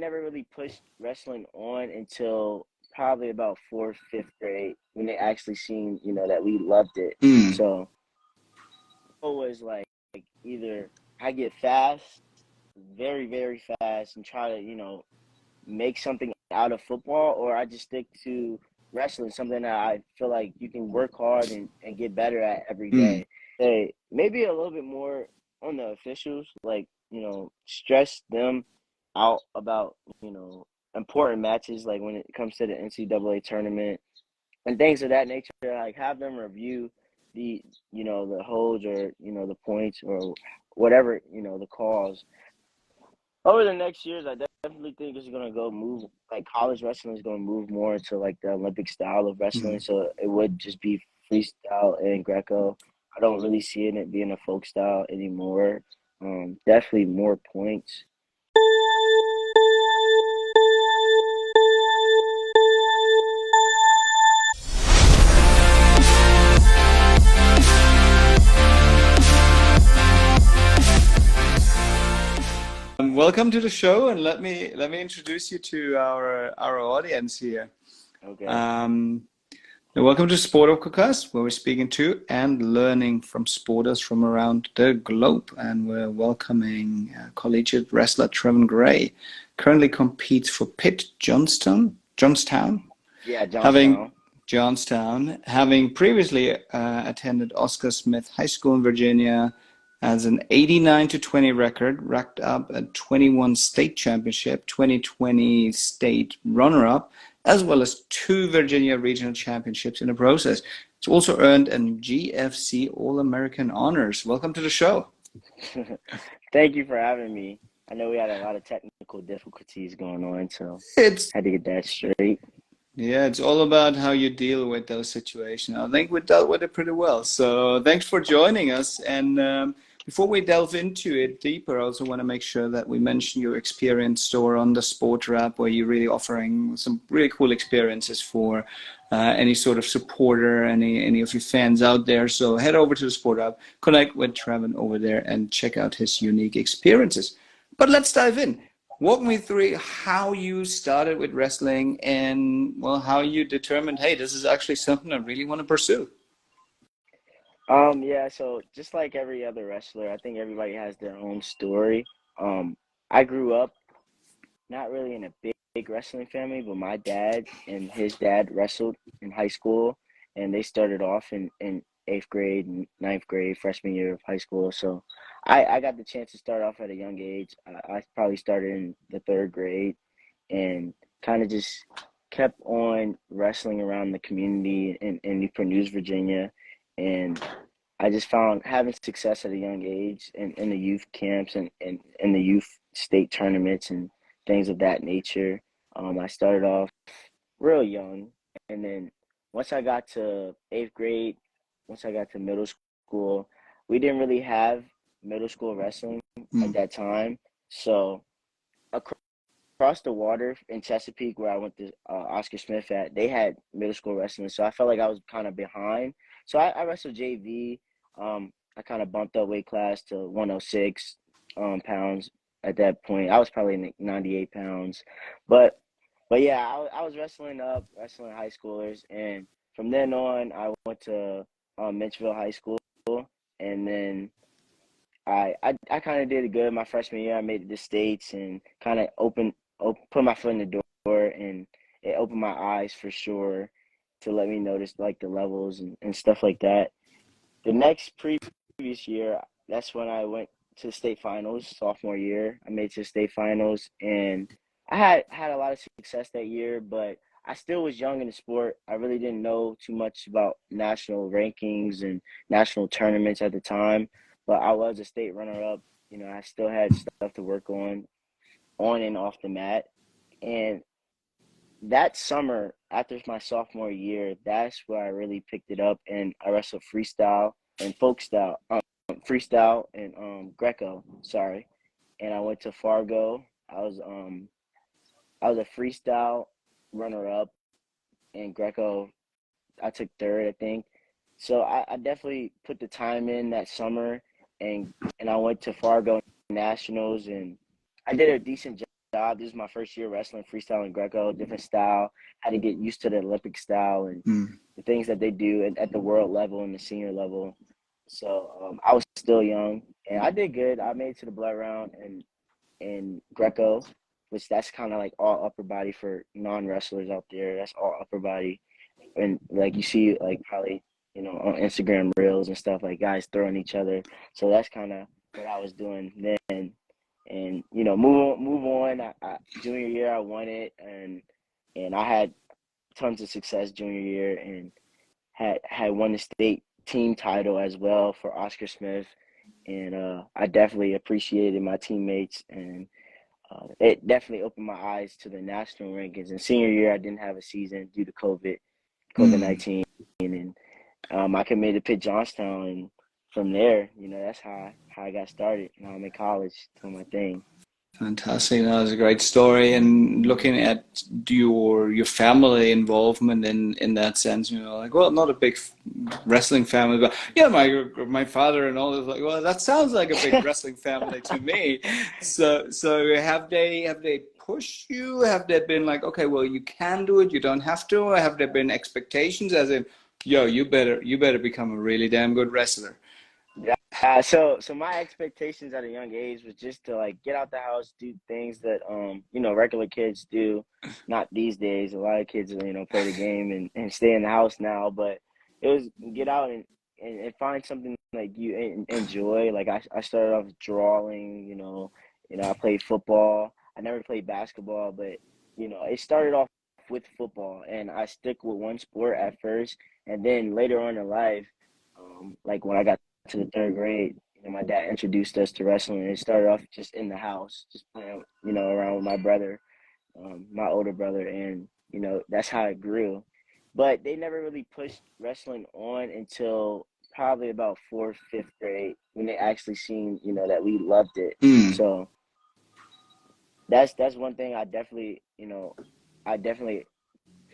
never really pushed wrestling on until probably about fourth, fifth grade when they actually seen, that we loved it. Mm. So it was like either I get fast, very, very fast, and try to, make something out of football, or I just stick to wrestling, something that I feel like you can work hard and get better at every Mm. day. Hey, maybe a little bit more on the officials, like, stress them out about, important matches, like when it comes to the NCAA tournament and things of that nature, like have them review the, the holds or, the points or whatever, the calls over the next years. I definitely think it's gonna go move like college wrestling is gonna move more into like the Olympic style of wrestling. Mm. So it would just be freestyle and Greco. I don't really see it being a folk style anymore. Definitely more points. Welcome to the show, and let me introduce you to our audience here. Okay. Um, Welcome to SPRTER, where we're speaking to and learning from sporters from around the globe, and we're welcoming collegiate wrestler Trevon Gray. Currently competes for Pitt Johnstown, Yeah, having Johnstown. having previously attended Oscar Smith High School in Virginia, as an 89-20 record, racked up a 21 state championship, 2020 state runner-up, as well as 2 Virginia regional championships in the process. It's also earned an GFC All-American honors. Welcome to the show. Thank you for having me. I know we had a lot of technical difficulties going on, so It's had to get that straight. Yeah, it's all about how you deal with those situations. I think we dealt with it pretty well. So thanks for joining us. And before we delve into it deeper, I also want to make sure that we mention your experience store on the SPRTER app, where you're really offering some really cool experiences for any sort of supporter, any of your fans out there. So head over to the SPRTER app, connect with Trevon over there, and check out his unique experiences. But let's dive in. Walk me through how you started with wrestling and, well, how you determined, hey, this is actually something I really want to pursue. Yeah, so just like every other wrestler, I think everybody has their own story. I grew up not really in a big wrestling family, but my dad and his dad wrestled in high school, and they started off in eighth grade, ninth grade, freshman year of high school. So I got the chance to start off at a young age. I probably started in the third grade and kind of just kept on wrestling around the community in Newport News, Virginia. And I just found having success at a young age in the youth camps and in the youth state tournaments and things of that nature. I started off real young, and then once I got to eighth grade, once I got to middle school, we didn't really have middle school wrestling at Mm. that time. So across the water in Chesapeake, where I went to Oscar Smith at, they had middle school wrestling. So I felt like I was kind of behind. So I wrestled JV. I kind of bumped up weight class to 106 pounds at that point. I was probably in 98 pounds. But but yeah, I was wrestling high schoolers. And from then on, I went to Mitchell High School. And then I kind of did good my freshman year. I made it to states and kind of put my foot in the door, and it opened my eyes for sure to let me notice like the levels and stuff like that. The next previous year, that's when I went to the state finals, sophomore year. I made it to the state finals, and I had a lot of success that year, but I still was young in the sport. I really didn't know too much about national rankings and national tournaments at the time, but I was a state runner-up. I still had stuff to work on and off the mat. And that summer, after my sophomore year, that's where I really picked it up, and I wrestled freestyle and folk style, freestyle and Greco. Sorry, and I went to Fargo. I was a freestyle runner up, and Greco I took third, I think. So I definitely put the time in that summer, and I went to Fargo Nationals, and I did a decent job. This is my first year wrestling freestyle and Greco, different style. Had to get used to the Olympic style and Mm. the things that they do at the world level and the senior level. So I was still young, and I did good. I made it to the blood round and in Greco, which that's kind of like all upper body for non wrestlers out there. That's all upper body, and like you see like probably on Instagram reels and stuff like guys throwing each other. So that's kind of what I was doing then, and move on. Junior year I won it, and I had tons of success junior year, and had won the state team title as well for Oscar Smith, and I definitely appreciated my teammates, and it definitely opened my eyes to the national rankings. And senior year, I didn't have a season due to Mm. COVID-19, and I committed to Pitt Johnstown, and from there, that's how I got started. Now I'm in college doing my thing. Fantastic. That was a great story. And looking at your family involvement in that sense, like, well, not a big wrestling family, but yeah, my father and all is like, well, that sounds like a big wrestling family to me. So have they pushed you? Have they been like, okay, well, you can do it, you don't have to? Or have there been expectations as in, yo, you better become a really damn good wrestler? Yeah. So my expectations at a young age was just to like get out the house, do things that regular kids do. Not these days. A lot of kids play the game and stay in the house now. But it was get out and find something like you enjoy. Like I started off drawing. I played football. I never played basketball, but it started off with football, and I stick with one sport at first, and then later on in life, like when I got to the third grade, my dad introduced us to wrestling. It started off just in the house, just playing, around with my brother, my older brother, and that's how it grew. But they never really pushed wrestling on until probably about fourth, fifth grade when they actually seen, that we loved it. Mm. So that's one thing I definitely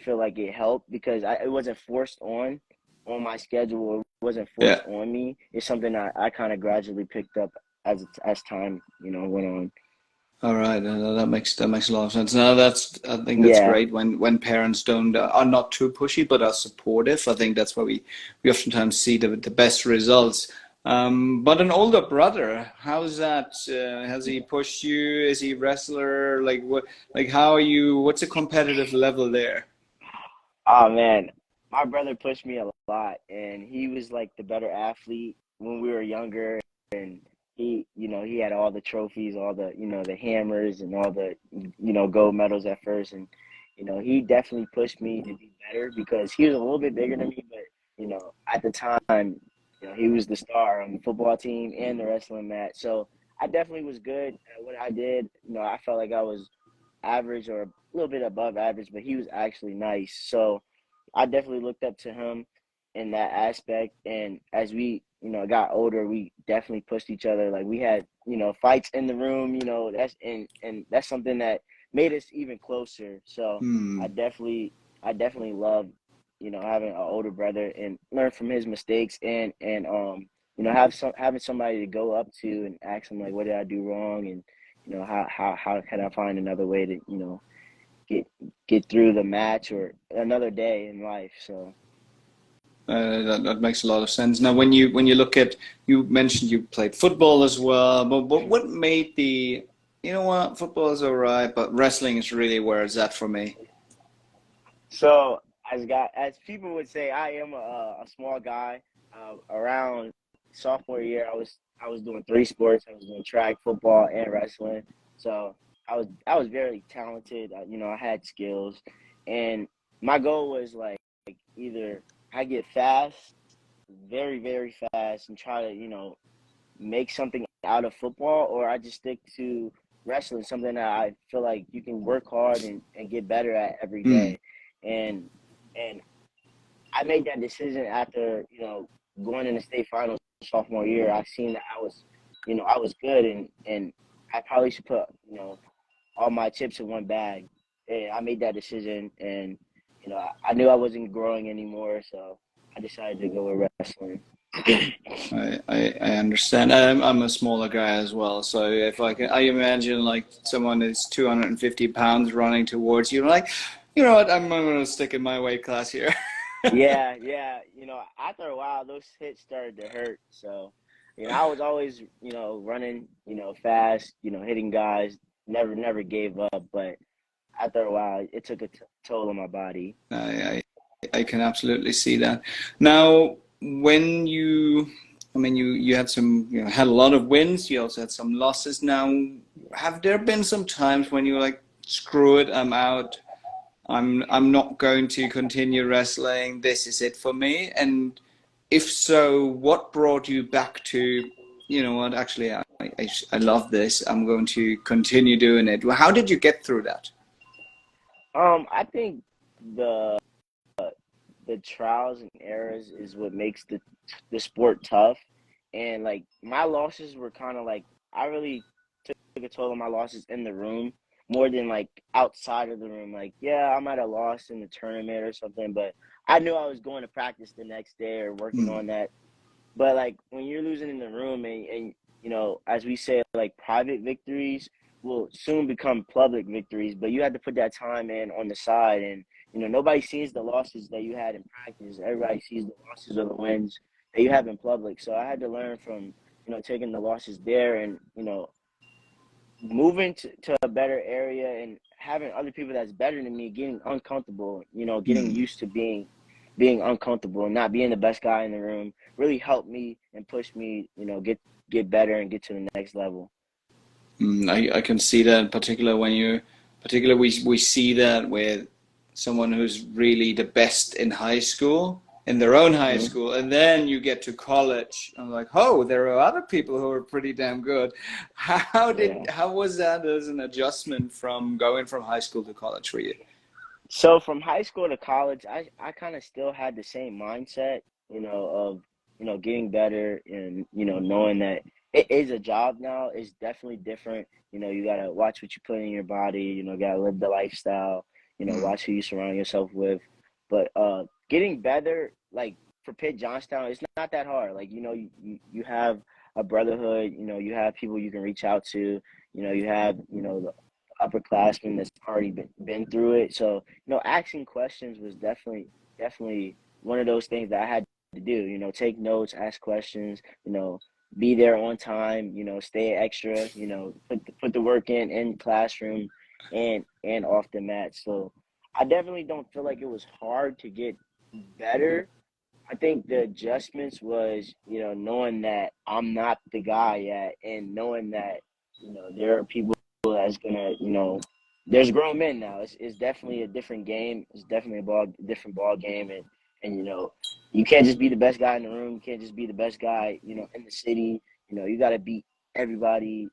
feel like it helped because it wasn't forced on my schedule. It wasn't Yeah. forced on me. It's something I kind of gradually picked up as time went on. All right, that makes a lot of sense. Now I think that's Yeah. great when parents don't are not too pushy but are supportive. I think that's where we oftentimes see the best results. But an older brother, how's that? Has he pushed you? Is he a wrestler? Like what? Like how are you? What's the competitive level there? Oh man, my brother pushed me a lot, and he was like the better athlete when we were younger, and he had all the trophies, all the the hammers, and all the gold medals at first, and he definitely pushed me to be better because he was a little bit bigger than me, but at the time, he was the star on the football team and the wrestling match, so I definitely was good at what I did. I felt like I was average or a little bit above average, but he was actually nice. So I definitely looked up to him in that aspect. And as we, got older, we definitely pushed each other. Like we had, fights in the room, and that's something that made us even closer. So I Hmm. definitely I definitely love, having an older brother and learn from his mistakes and having somebody to go up to and ask him like what did I do wrong and how can I find another way to get get through the match or another day in life. So That makes a lot of sense. Now, when you look at, you mentioned you played football as well, but what made you know what, football is all right, but wrestling is really where it's at for me. so as people would say, I am a small guy. Around sophomore year, I was doing three sports. I was doing track, football, and wrestling. So I was very talented. I had skills, and my goal was like either I get fast, very very fast, and try to make something out of football, or I just stick to wrestling, something that I feel like you can work hard and get better at every Hmm. day. And and I made that decision after, going in the state finals sophomore year. I seen that I was good and I probably should put, all my chips in one bag. And I made that decision and I knew I wasn't growing anymore, so I decided to go with wrestling. I understand. I'm a smaller guy as well, so if I imagine like someone is 250 pounds running towards you, like, you know what, I'm going to stick in my weight class here. Yeah, yeah. After a while, those hits started to hurt. So, I was always, running, fast, hitting guys. Never gave up. But after a while, it took a toll on my body. I, I can absolutely see that. Now, when I mean, you had had a lot of wins. You also had some losses. Now, have there been some times when you were like, screw it, I'm out. I'm not going to continue wrestling. This is it for me. And if so, what brought you back to, you know what, actually, I love this. I'm going to continue doing it. Well, how did you get through that? I think the the trials and errors is what makes the sport tough. And like my losses were kind of like I really took a toll on my losses in the room more than like outside of the room. Like, yeah, I might have lost in the tournament or something, but I knew I was going to practice the next day or working Hmm. on that. But like when you're losing in the room and as we say, like private victories will soon become public victories, but you had to put that time in on the side. And nobody sees the losses that you had in practice. Everybody sees the losses or the wins that you have in public. So I had to learn from, taking the losses there and, moving to a better area and having other people that's better than me getting uncomfortable, getting Hmm. used to being uncomfortable and not being the best guy in the room really helped me and pushed me, get better and get to the next level. I can see that in particular when particularly we see that with someone who's really the best in high school, in their own high Hmm. school, and then you get to college. I'm like, oh, there are other people who are pretty damn good. Yeah. How was that as an adjustment from going from high school to college for you? So from high school to college, I kind of still had the same mindset, of, getting better and, knowing that it is a job now. It's definitely different. You got to watch what you put in your body, got to live the lifestyle, Mm. watch who you surround yourself with. But getting better, like for Pitt Johnstown, it's not that hard. Like, you have a brotherhood, you have people you can reach out to, you have, upperclassmen that's already been through it. So, asking questions was definitely one of those things that I had to do. Take notes, ask questions, be there on time, stay extra, put the work in classroom and off the mat. So I definitely don't feel like it was hard to get better. I think the adjustments was, knowing that I'm not the guy yet and knowing that, there are people that's gonna, there's grown men now. It's definitely a different game. It's definitely different ball game and you can't just be the best guy in the room. You can't just be the best guy, in the city. You gotta beat everybody,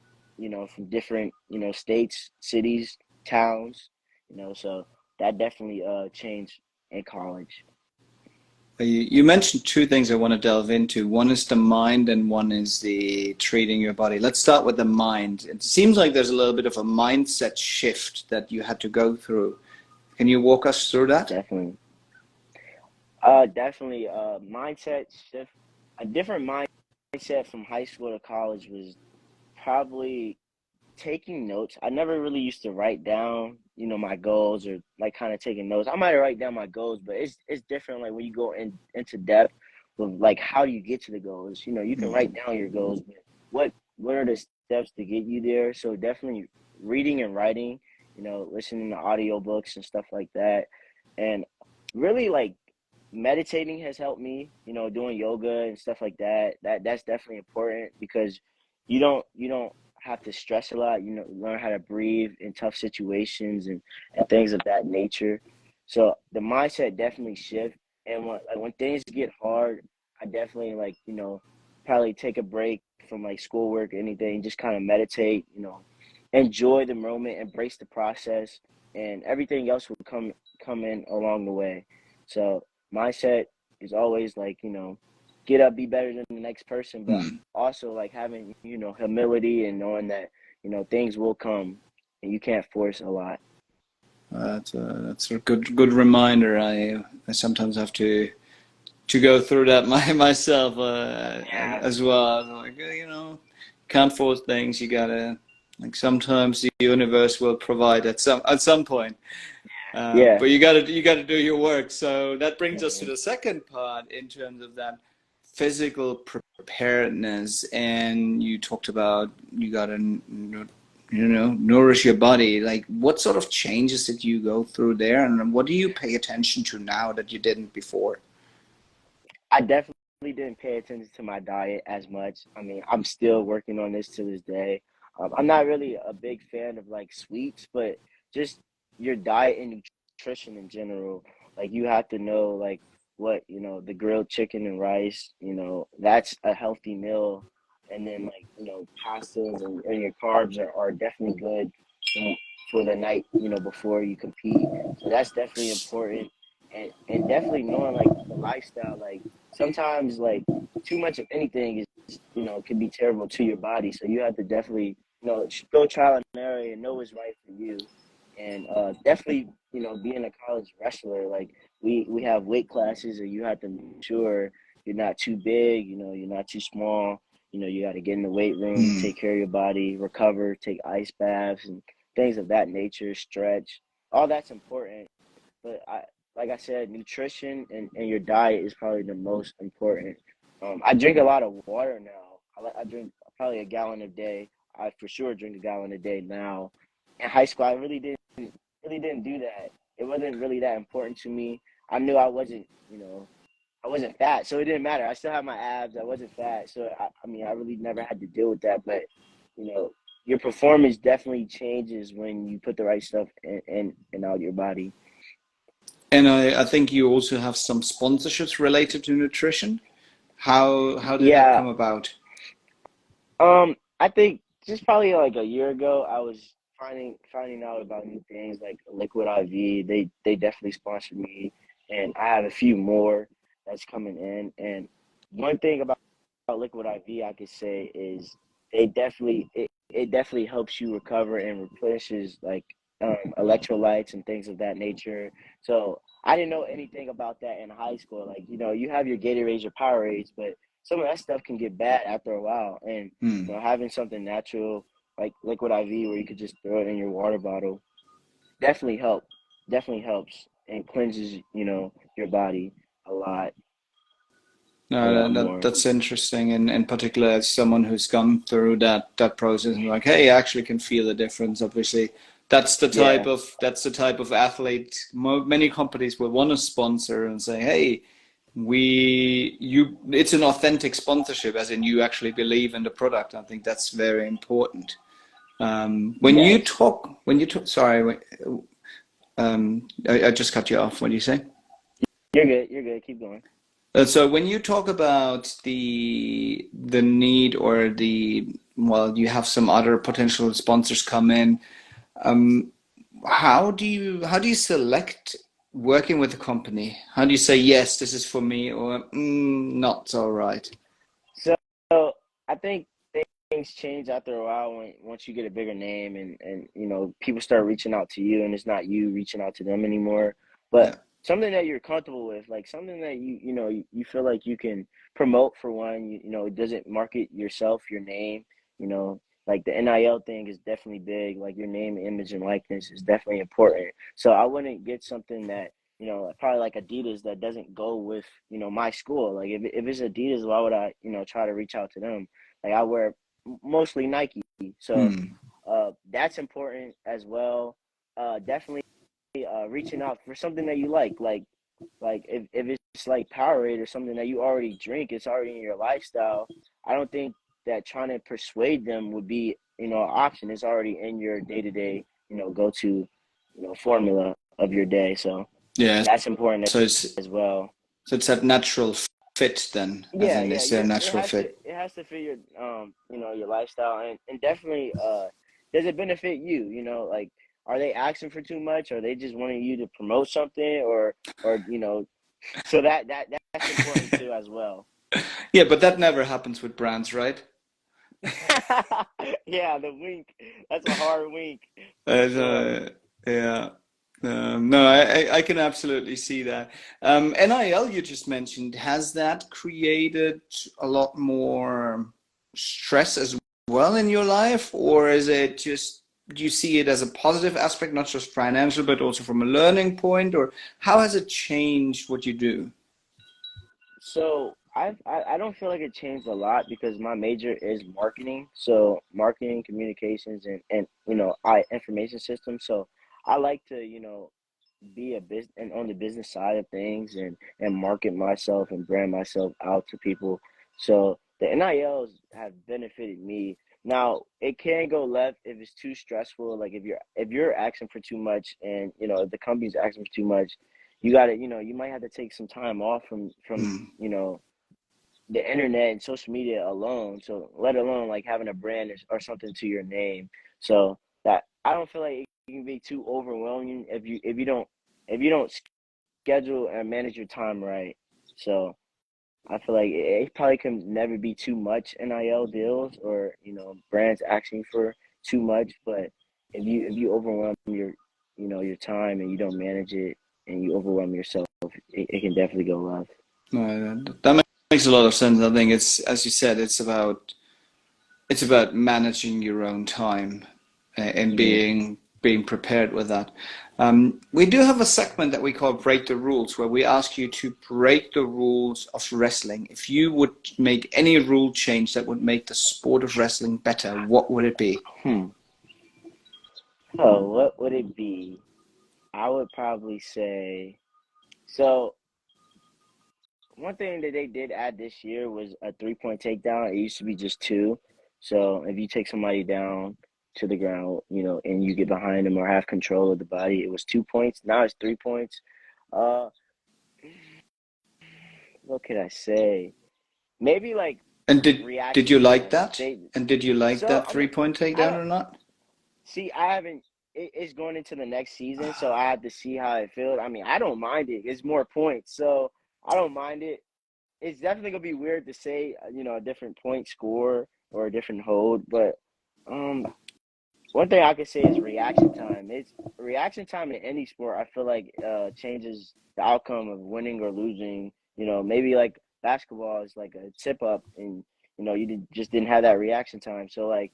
from different, states, cities, towns, so that definitely changed in college. You mentioned two things I want to delve into. One is the mind, and one is the treating your body. Let's start with the mind. It seems like there's a little bit of a mindset shift that you had to go through. Can you walk us through that? Definitely. Definitely. Mindset shift. A different mindset from high school to college was probably taking notes. I never really used to write down, my goals or like kind of taking notes. I might write down my goals, but it's different. Like when you go into depth with like how do you get to the goals? You can write down your goals, but what are the steps to get you there? So definitely reading and writing. Listening to audiobooks and stuff like that, and really like meditating has helped me, doing yoga and stuff like that. That's definitely important because you don't have to stress a lot, learn how to breathe in tough situations and things of that nature. So the mindset definitely shift. And when things get hard, I definitely like, probably take a break from like schoolwork or anything, just kind of meditate, enjoy the moment, embrace the process, and everything else will come in along the way. So mindset is always like, get up, be better than the next person, but Hmm. also like having, humility and knowing that, things will come and you can't force a lot. That's a good reminder. I sometimes have to go through that myself Yeah, as well. I was like, you know, can't force things. You gotta like sometimes the universe will provide at some point. yeah. But you gotta do your work. So that brings us to Mhm. the second part in terms of that physical preparedness. And you talked about you gotta you know nourish your body. Like what sort of changes did you go through there, and what do you pay attention to now that you didn't before? I definitely didn't pay attention to my diet as much. I mean, I'm still working on this to this day. I'm not really a big fan of like sweets, but just your diet and nutrition in general. Like you have to know like what, the grilled chicken and rice, that's a healthy meal. And then like, pastas and your carbs are definitely good um, for the night, before you compete. So that's definitely important. And definitely knowing like the lifestyle, like sometimes like too much of anything is can be terrible to your body. So you have to definitely go trial and error and know what's right for you. And definitely being a college wrestler, like we have weight classes, and you have to make sure you're not too big, you're not too small. You got to get in the weight room, Hmm. take care of your body, recover, take ice baths and things of that nature, stretch. All that's important. But like I said, nutrition and your diet is probably the most important. I drink a lot of water now. I drink probably a gallon a day. I for sure drink a gallon a day now. In high school, I really didn't do that. It wasn't really that important to me. I knew I wasn't fat, so it didn't matter. I still have my abs. I wasn't fat, so I mean, I really never had to deal with that. But you know, your performance definitely changes when you put the right stuff in out your body. And I think you also have some sponsorships related to nutrition. How did that Yeah, come about? I think just probably like a year ago, I was finding out about new things like Liquid IV. They definitely sponsored me, and I have a few more that's coming in. And one thing about Liquid IV I could say is it definitely helps you recover and replenishes like electrolytes and things of that nature. So I didn't know anything about that in high school. Like you have your Gatorades, your Powerades, but some of that stuff can get bad after a while. And Hmm. having something natural like Liquid IV where you could just throw it in your water bottle definitely help. Definitely helps and cleanses your body a lot, a No, lot more. that's interesting, and in particular, as someone who's gone through that process, and like, hey, I actually can feel the difference. Obviously, Yeah. that's the type of athlete many companies will want to sponsor and say, hey, it's an authentic sponsorship, as in you actually believe in the product. I think that's very important. Yes. When you talk, sorry, I just cut you off. What do you say? You're good. You're good. Keep going. So when you talk about the need or well, you have some other potential sponsors come in. Um, how do you select working with a company? How do you say yes, this is for me, or not all right? So I think things change after a while when once you get a bigger name and people start reaching out to you and it's not you reaching out to them anymore. But Yeah. something that you're comfortable with, like something that you feel like you can promote for one, it doesn't market yourself, your name, you know, like the NIL thing is definitely big, like your name, image, and likeness is definitely important. So I wouldn't get something that probably like Adidas that doesn't go with, my school. Like if it's Adidas, why would I, try to reach out to them? Like I wear mostly Nike, so Hmm. that's important as well. Definitely reaching out for something that you like if it's like Powerade or something that you already drink, it's already in your lifestyle. I don't think that trying to persuade them would be an option. It's already in your day to day go to formula of your day. So Yeah. that's important So it's as well. so it's that natural fit then, as Yeah, in yeah, is there a it natural has to fit? fit your your lifestyle and definitely does it benefit you, like are they asking for too much? Are they just wanting you to promote something or so that's important too as well. Yeah, but that never happens with brands, right? Yeah, the wink. That's a hard wink for As, sure. yeah. No, I can absolutely see that. NIL you just mentioned, has that created a lot more stress as well in your life, or is it just, do you see it as a positive aspect, not just financial, but also from a learning point, or how has it changed what you do? So I don't feel like it changed a lot because my major is marketing. So marketing, communications, and I information systems. So I like to be a business and on the business side of things and market myself and brand myself out to people. So the NILs have benefited me. Now it can go left if it's too stressful. Like if you're asking for too much, and if the company's asking for too much, you got to you might have to take some time off from Mm. you know the internet and social media alone. So let alone like having a brand or something to your name. So that I don't feel like it can be too overwhelming if you don't schedule and manage your time right. So I feel like it probably can never be too much NIL deals or brands asking for too much. But if you overwhelm your time and you don't manage it and you overwhelm yourself, it can definitely go left. No, that makes a lot of sense. I think it's, as you said, it's about managing your own time and Yeah. being prepared with that. We do have a segment that we call Break the Rules, where we ask you to break the rules of wrestling. If you would make any rule change that would make the sport of wrestling better, what would it be? Hmm. Oh, what would it be? I would probably say so. One thing that they did add this year was a 3-point takedown. It used to be just two. So if you take somebody down to the ground, and you get behind them or have control of the body, it was 2 points. Now it's 3 points. Uh, what could I say? Maybe like And did reaction you like time. that? And did you like So that I mean, 3 point I takedown don't or not? see. I haven't. It's going into the next season, so I have to see how it feels. I mean, I don't mind it. It's more points, so I don't mind it. It's definitely gonna be weird to say, a different point score or a different hold, but um, one thing I could say is reaction time. It's reaction time in any sport. I feel like changes the outcome of winning or losing. Maybe like basketball is like a tip up, and just didn't have that reaction time. So like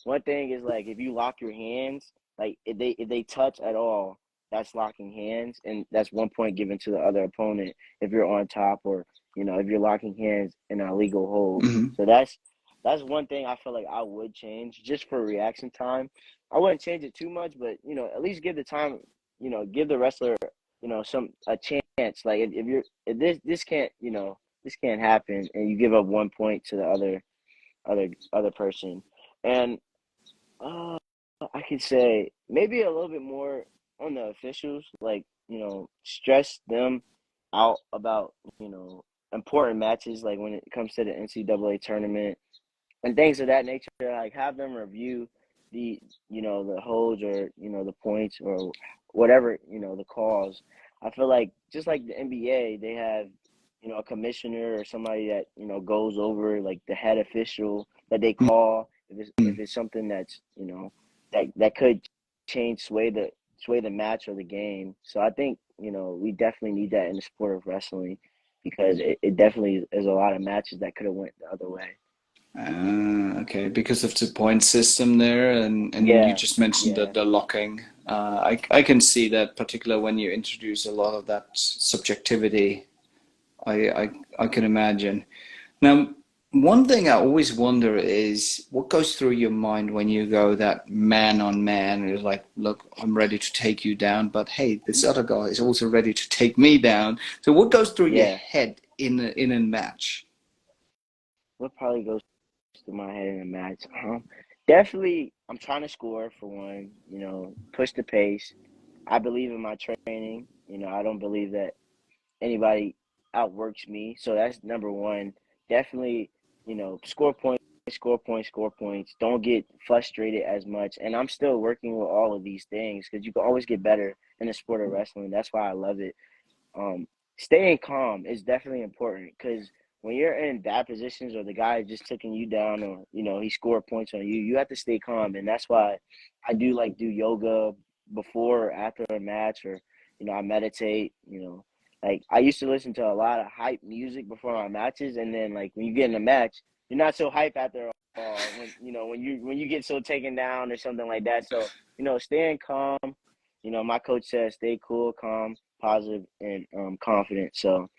one thing is like if you lock your hands, like if they touch at all, that's locking hands, and that's 1 point given to the other opponent if you're on top, or if you're locking hands in a legal hold. Hmm. So that's one thing I feel like I would change just for reaction time. I wouldn't change it too much, but at least give the time, give the wrestler, some a chance. Like if this can't this can't happen, and you give up 1 point to the other person, and uh, I could say maybe a little bit more on the officials, like, stress them out about, important matches, like when it comes to the NCAA tournament and things of that nature. Like have them review the the holds, or the points, or whatever, the calls. I feel like just like the NBA, they have a commissioner or somebody that goes over like the head official that they call if it's something that's that could change sway the match or the game. So I think we definitely need that in the sport of wrestling, because it definitely is a lot of matches that could have went the other way. Okay, because of the point system there, and you Yeah, just mentioned yeah. the locking. I can see that, particularly when you introduce a lot of that subjectivity. I can imagine. Now, one thing I always wonder is what goes through your mind when you go that man on man. It's like, look, I'm ready to take you down, but hey, this other guy is also ready to take me down. So what goes through your Yeah. head in a match? What probably goes through my head in a match? Definitely, I'm trying to score for one. Push the pace. I believe in my training. I don't believe that anybody outworks me. So that's number one. Definitely, score points, score points, score points. Don't get frustrated as much. And I'm still working with all of these things because you can always get better in the sport of wrestling. That's why I love it. um, Staying calm is definitely important, because when you're in bad positions or the guy is just taking you down, or he scored points on you, you have to stay calm. And that's why I do like do yoga, before or after a match, or I meditate. Like I used to listen to a lot of hype music before my matches, and then like when you get in a match, you're not so hype after all. When you get so taken down or something like that. So staying calm. My coach says stay cool, calm, positive, and confident. So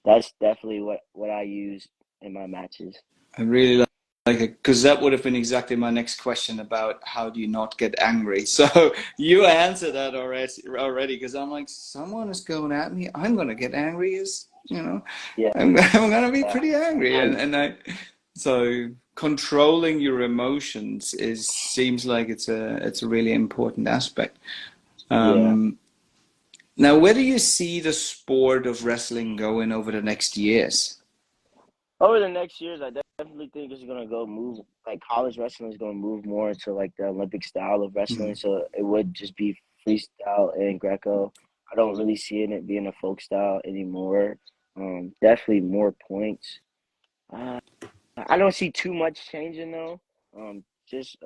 that's definitely what I use in my matches. I really like it, because that would have been exactly my next question about how do you not get angry. So you answered that already, because I'm like, someone is going at me, I'm going to get angry, Yeah, I'm going to be pretty angry. I So controlling your emotions seems like it's a really important aspect. yeah. Um, Now, where do you see the sport of wrestling going over the next years? Over the next years, I definitely think it's gonna go move like college wrestling is gonna move more into like the Olympic style of wrestling. Mm. So it would just be freestyle and Greco. I don't really see it being a folk style anymore. Definitely more points. Uh, I don't see too much changing though. Just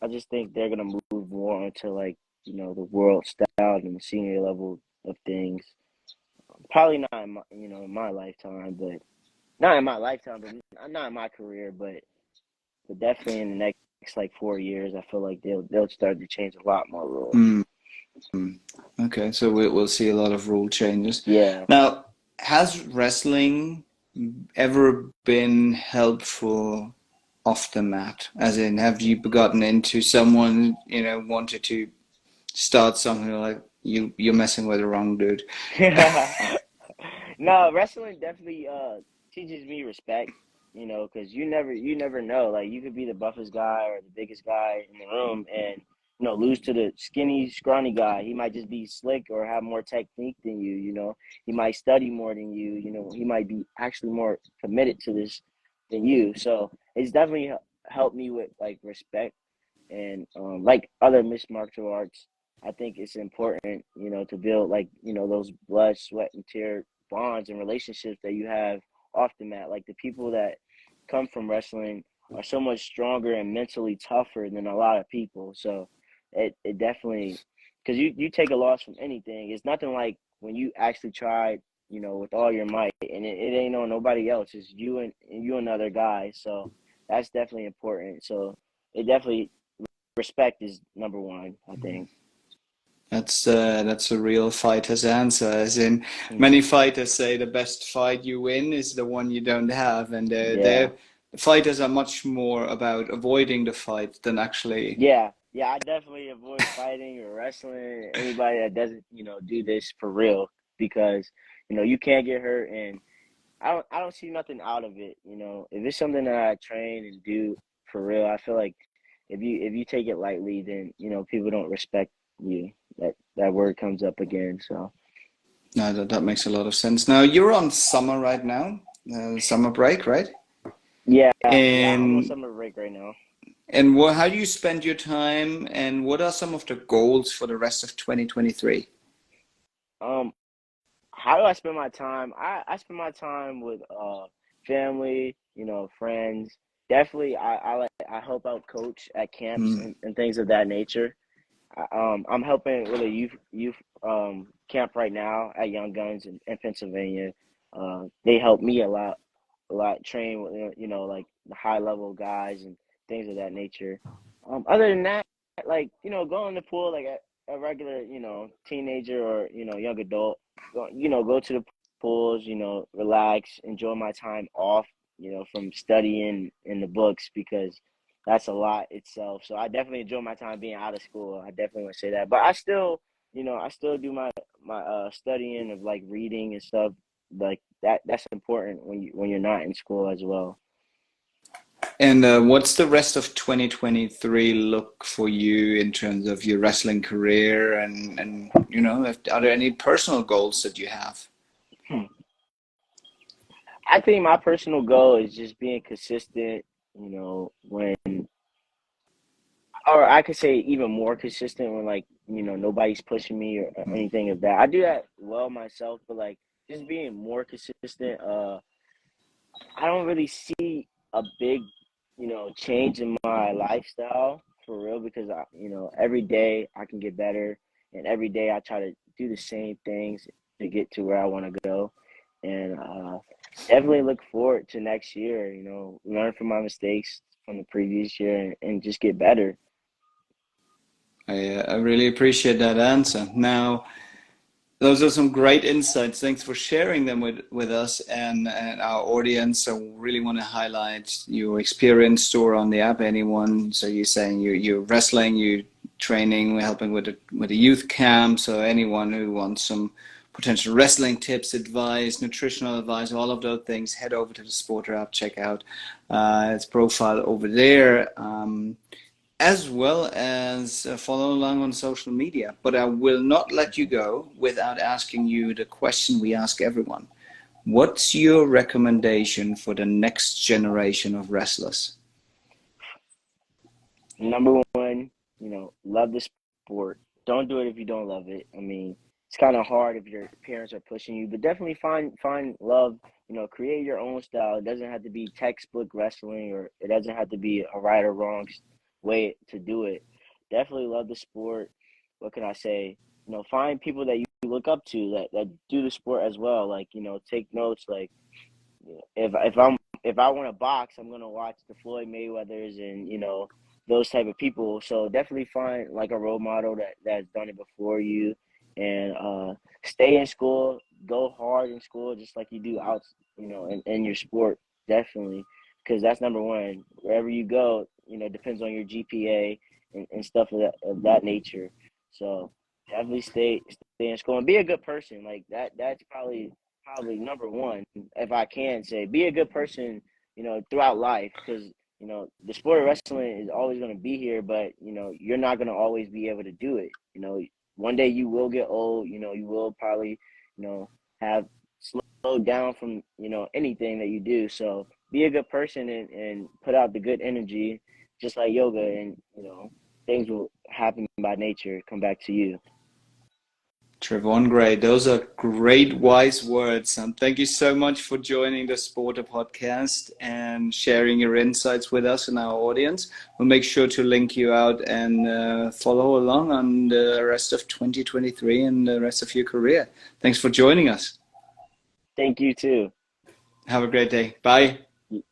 I just think they're gonna move more into like the world style and the senior level of things. Probably not in my lifetime, but not in my lifetime, but not in my career, but definitely in the next like 4 years, I feel like they'll start to change a lot more rules. Mm. Okay, so we'll see a lot of rule changes. Yeah. Now, has wrestling ever been helpful off the mat? As in, have you gotten into someone, wanted to start something like you're messing with the wrong dude? No, wrestling definitely teaches me respect, because you never know. Like you could be the buffest guy or the biggest guy in the room and lose to the skinny, scrawny guy. He might just be slick or have more technique than you. He might study more than you. He might be actually more committed to this than you. So it's definitely helped me with like respect and like other mixed martial arts. I think it's important, to build like those blood, sweat, and tear bonds and relationships that you have off the mat. Like the people that come from wrestling are so much stronger and mentally tougher than a lot of people. So it definitely, because you take a loss from anything. It's nothing like when you actually tried, with all your might, and it ain't on nobody else. It's you and another guy. So that's definitely important. So it definitely respect is number one, I think. That's a real fighter's answer. As in, Mm. many fighters say the best fight you win is the one you don't have, and Yeah, fighters are much more about avoiding the fight than actually. yeah. I definitely avoid fighting or wrestling anybody that doesn't, do this for real because you can't get hurt, and I don't see nothing out of it. If it's something that I train and do for real, I feel like if you take it lightly, then people don't respect you. That word comes up again. So No, that makes a lot of sense. Now you're on summer right now, summer break, right? yeah, I'm on And summer break right now. how do you spend your time, and what are some of the goals for the rest of 2023? Um, how do I spend my time? I spend my time with family, friends. Definitely, I help out coach at camps Mm. and things of that nature. I'm helping with a youth camp right now at Young Guns in Pennsylvania. They help me a lot train with like the high level guys and things of that nature. Other than that, like go in the pool like a regular teenager or young adult. Go to the pools. Relax, enjoy my time off. From studying in the books because that's a lot itself. So I definitely enjoy my time being out of school. I definitely want to say that. But I still do my studying of like reading and stuff like that. That's important when you're not in school as well. And what's the rest of 2023 look for you in terms of your wrestling career, and are there any personal goals that you have? Hmm. I think my personal goal is just being consistent, when or I could say even more consistent when like, nobody's pushing me or anything of that. I do that well myself, but like just being more consistent, I don't really see a big, change in my lifestyle. for real, because every day I can get better, and every day I try to do the same things to get to where I want to go, and definitely look forward to next year. Learn from my mistakes from the previous year, and just get better. I really appreciate that answer. Now, those are some great insights. Thanks for sharing them with us and our audience. I really want to highlight your experience store on the app. Anyone, so you're saying you're wrestling, you're training, we're helping with a youth camp. So anyone who wants some potential wrestling tips, advice, nutritional advice, all of those things, head over to the SPRTER app, check out its profile over there. As well as follow along on social media. But I will not let you go without asking you the question we ask everyone. What's your recommendation for the next generation of wrestlers? Number one, love the sport. Don't do it if you don't love it. I mean, it's kind of hard if your parents are pushing you, but definitely find love. Create your own style. It doesn't have to be textbook wrestling, or it doesn't have to be a right or wrong way to do it. Definitely love the sport. What can I say? Find people that you look up to that do the sport as well. Like, take notes. Like, if I want to box, I'm gonna watch the Floyd Mayweathers and those type of people. So definitely find like a role model that's done it before you, and stay in school. Go hard in school, just like you do out, in your sport. Definitely, because that's number one. Wherever you go, depends on your GPA and stuff of that nature. So definitely stay in school and be a good person. Like that. That's probably number one, if I can say. Be a good person, throughout life, because the sport of wrestling is always going to be here, but you're not going to always be able to do it. One day you will get old. You will probably have slowed down from anything that you do. So be a good person, and put out the good energy, just like yoga, and things will happen by nature, come back to you. Trevon Gray, those are great, wise words. Thank you so much for joining the SPRTER podcast and sharing your insights with us and our audience. We'll make sure to link you out and follow along on the rest of 2023 and the rest of your career. Thanks for joining us. Thank you too. Have a great day. Bye.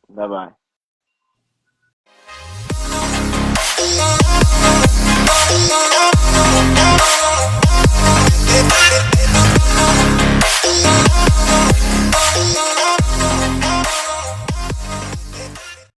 Bye bye.